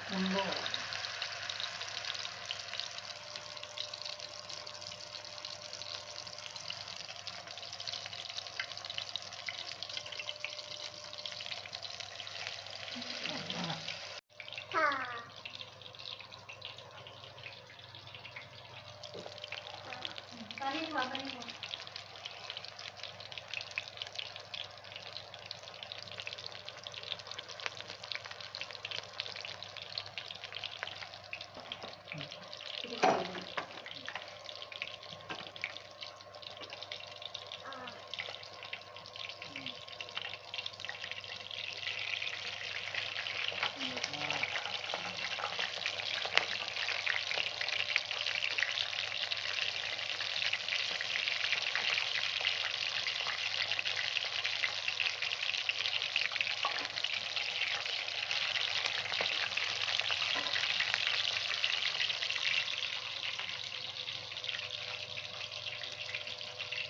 সুন্দৰ পানী খোৱা পানী খোৱা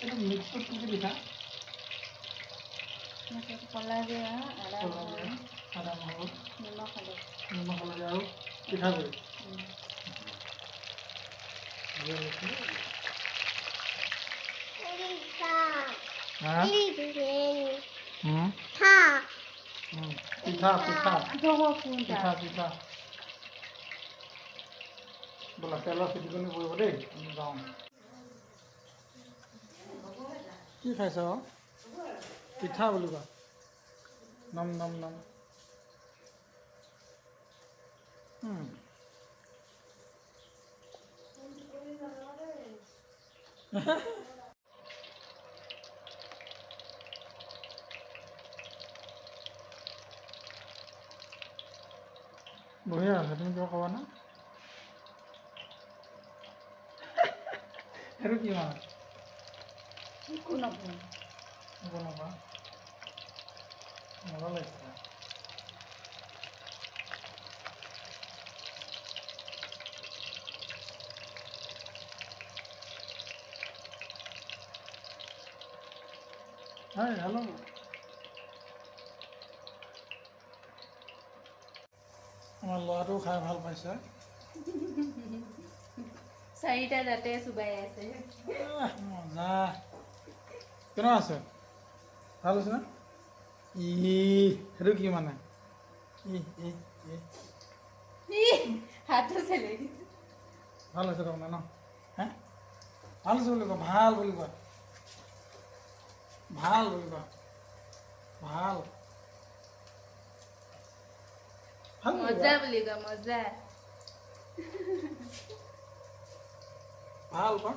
এইটো মিক্স কৰি কি পিঠা কলা জিৰা আদা আদা নহৰু নিমখ হালধি নিমখ হালধি আৰু পিঠাগুড়ি পিঠা পিঠা পিঠা পিঠা বোলা তেলৰ চিটিকনি পৰিব দেই আমি যাওঁ কি খাইছ পিঠা বুলি কোৱা নম নম নম বঢ়িয়া আছে তুমি কিবা ক'বা না সেইটো কি মানে একো নকওঁ একো নকৰা মজা লাগিছে হাই হেল্ল' আমাৰ ল'ৰাটোও খাই ভাল পাইছে চাৰিটা দাঁতে চুবাই আছে মজা কেনেকুৱা আছে ভাল হৈছে না সেইটো কি মানে হাতটো চেলে ভাল হৈছে তাৰমানে ন হে ভাল হৈছে বুলি কোৱা ভাল বুলি কোৱা ভাল বুলি কোৱা ভাল ভাল বুলি মজা কোৱা বুলি কোৱা মজা ভাল কোৱা